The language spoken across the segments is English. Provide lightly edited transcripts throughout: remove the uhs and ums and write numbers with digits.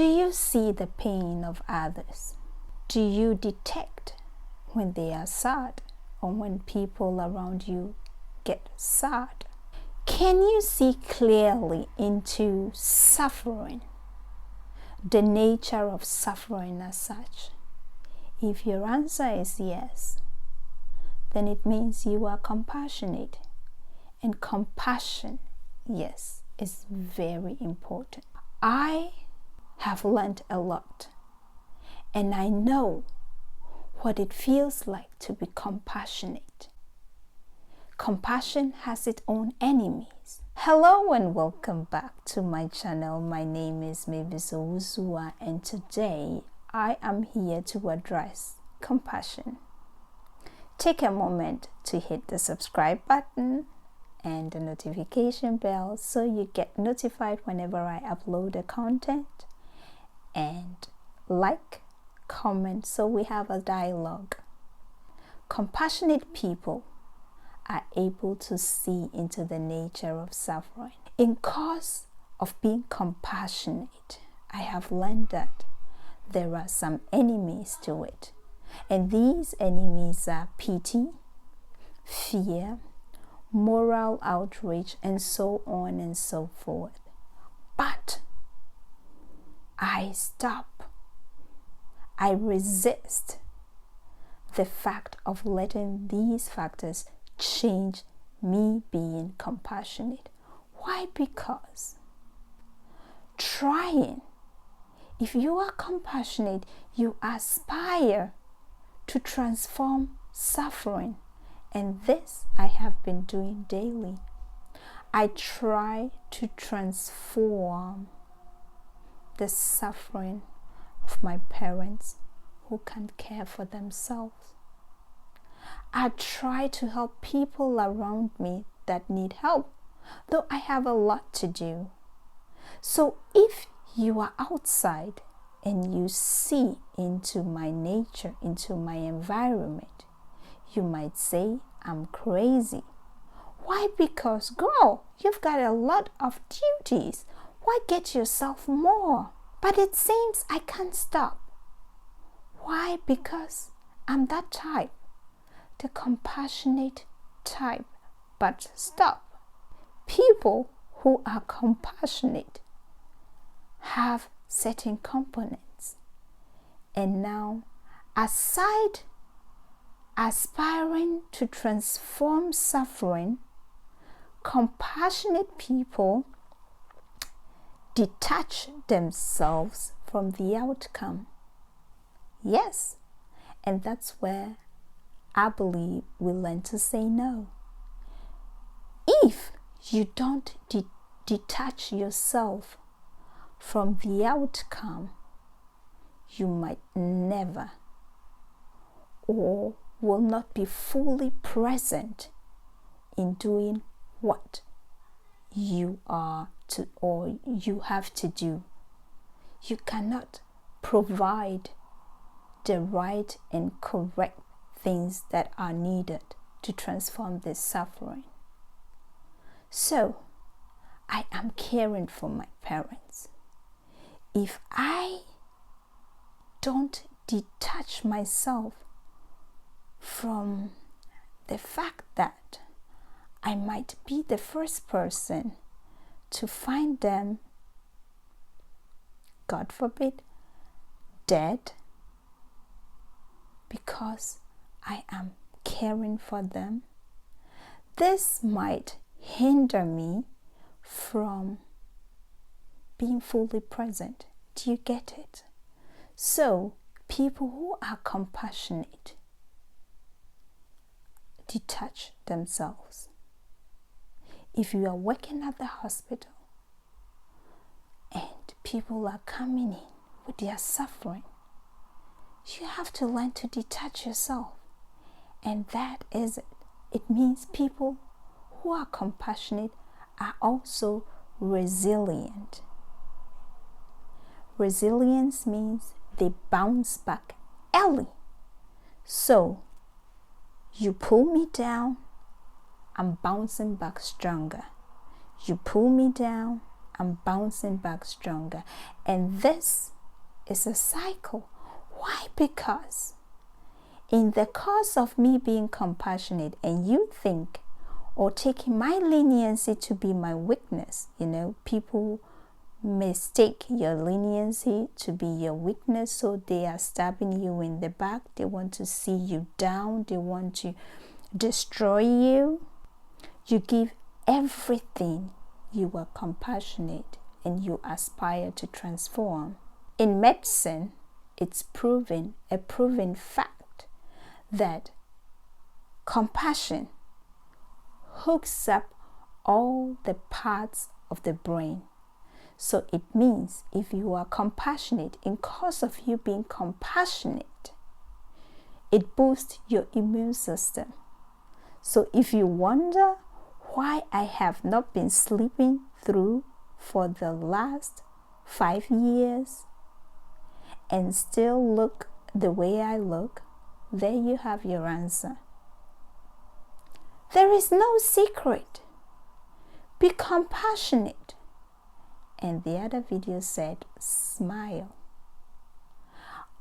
Do you see the pain of others? Do you detect when they are sad or when people around you get sad? Can you see clearly into suffering, the nature of suffering as such? If your answer is yes, then it means you are compassionate. And compassion, yes, is very important. I have learned a lot, and I know what it feels like to be compassionate. Compassion has its own enemies. Hello and welcome back to my channel. My name is Mavis Owuzua, and today I am here to address compassion. Take a moment to hit the subscribe button and the notification bell so you get notified whenever I upload the content, and like, comment so we have a dialogue. Compassionate people are able to see into the nature of suffering. In cause of being compassionate, I have learned that there are some enemies to it, and these enemies are pity, fear, moral outrage, and so on and so forth. But I stop. I resist the fact of letting these factors change me being compassionate. Why? Because if you are compassionate, you aspire to transform suffering. And this I have been doing daily. I try to transform the suffering of my parents who can't care for themselves. I try to help people around me that need help, though I have a lot to do. So if you are outside and you see into my nature, into my environment, you might say I'm crazy. Why? Because, girl, you've got a lot of duties. Why get yourself more? But it seems I can't stop. Why? Because I'm that type, the compassionate type. But stop. People who are compassionate have certain components. And now, aside aspiring to transform suffering, compassionate people detach themselves from the outcome. Yes, and that's where I believe we learn to say no. If you don't detach yourself from the outcome, you might never or will not be fully present in doing what you are to or you have to do. You cannot provide the right and correct things that are needed to transform this suffering. So, I am caring for my parents. If I don't detach myself from the fact that I might be the first person to find them, God forbid, dead, because I am caring for them, this might hinder me from being fully present. Do you get it? So, people who are compassionate detach themselves. If you are working at the hospital and people are coming in with their suffering, you have to learn to detach yourself. And that is it. It means people who are compassionate are also resilient. Resilience means they bounce back early. So, you pull me down, I'm bouncing back stronger. You pull me down, I'm bouncing back stronger. And this is a cycle. Why? Because in the course of me being compassionate, and you think or taking my leniency to be my weakness, people mistake your leniency to be your weakness, so they are stabbing you in the back. They want to see you down. They want to destroy you. You give everything. You are compassionate and you aspire to transform. In medicine, it's a proven fact that compassion hooks up all the parts of the brain. So it means if you are compassionate, in cause of you being compassionate, it boosts your immune system. So if you wonder why I have not been sleeping through for the last 5 years and still look the way I look, there you have your answer. There is no secret. Be compassionate. And the other video said, smile.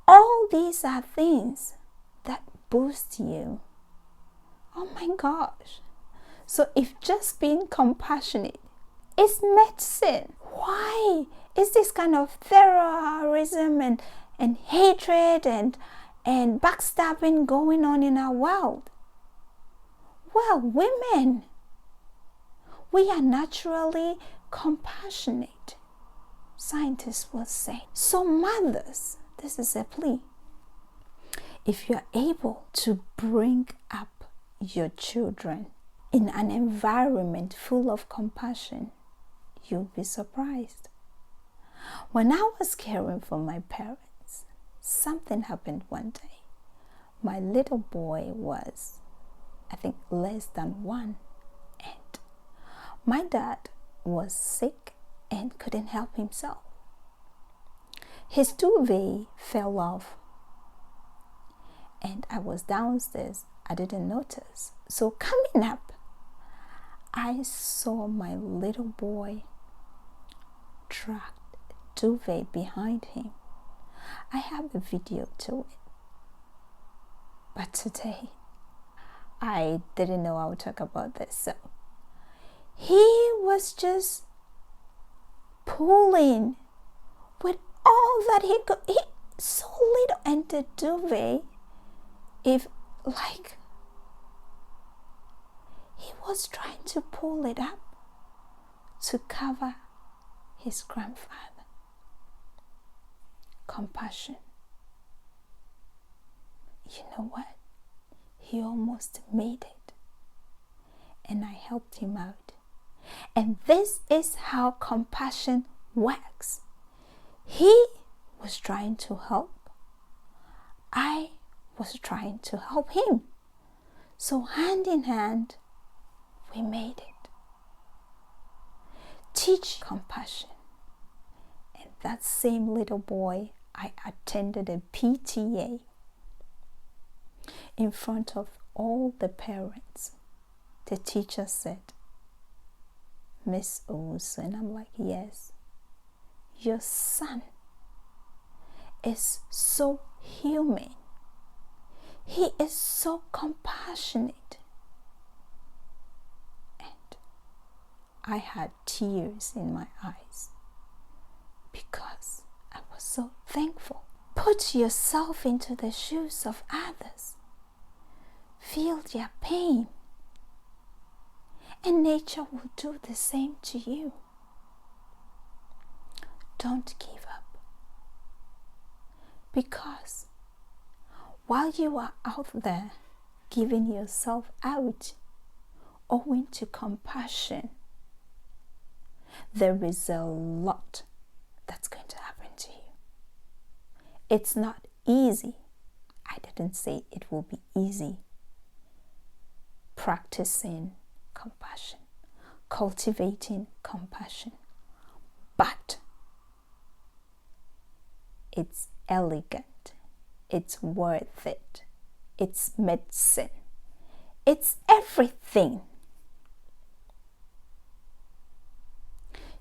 All these are things that boost you. Oh my gosh. So if just being compassionate is medicine, why is this kind of terrorism and hatred and backstabbing going on in our world? Well, women, we are naturally compassionate, scientists will say. So mothers, this is a plea. If you are able to bring up your children in an environment full of compassion, you'll be surprised. When I was caring for my parents, something happened one day. My little boy was, I think, less than 1, and my dad was sick and couldn't help himself. His duvet fell off and I was downstairs. I didn't notice. So coming up, I saw my little boy drag the duvet behind him. I have a video to it. But today, I didn't know I would talk about this. So he was just pulling with all that he could. He so little, and the duvet, he was trying to pull it up to cover his grandfather. Compassion. You know what? He almost made it, and I helped him out. And this is how compassion works. He was trying to help. I was trying to help him. So hand in hand, we made it. Teach compassion. And that same little boy, I attended a PTA in front of all the parents. The teacher said, Miss Owusu, and I'm like, yes, your son is so human. He is so compassionate. And I had tears in my eyes because I was so thankful. Put yourself into the shoes of others. Feel their pain. And nature will do the same to you. Don't give up. Because while you are out there giving yourself out, owing to compassion, there is a lot that's going to happen to you. It's not easy. I didn't say it will be easy. Practicing compassion, cultivating compassion, but it's elegant, it's worth it, it's medicine, it's everything.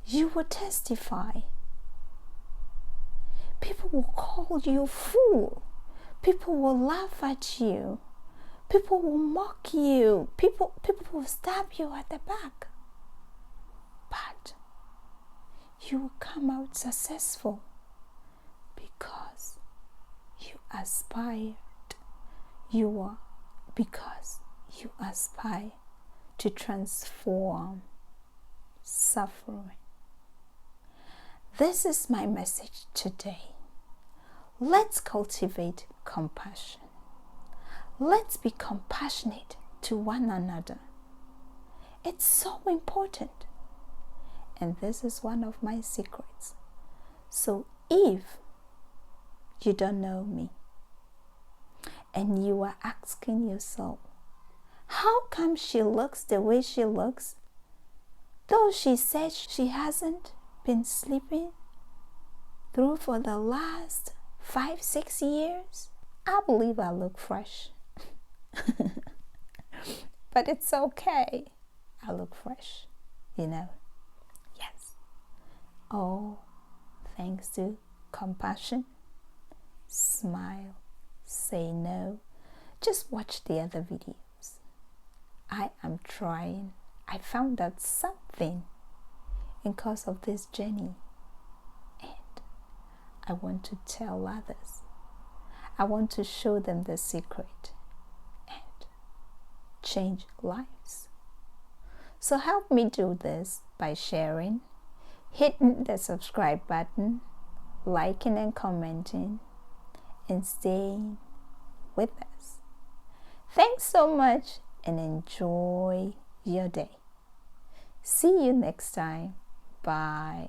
you will testify. People will call you a fool. People will laugh at you. People will mock you. People will stab you at the back. But you will come out successful because you aspired. Because you aspire to transform suffering. This is my message today. Let's cultivate compassion. Let's be compassionate to one another. It's so important. And this is one of my secrets. So if you don't know me and you are asking yourself, how come she looks the way she looks? Though she says she hasn't been sleeping through for the last 5-6 years, I believe I look fresh. But it's okay. I look fresh, Yes. All thanks to compassion. Smile. Say no. Just watch the other videos. I am trying. I found out something in course of this journey. And I want to tell others. I want to show them the secret and change lives. So help me do this by sharing, hitting the subscribe button, liking and commenting, and staying with us. Thanks so much and enjoy your day. See you next time. Bye.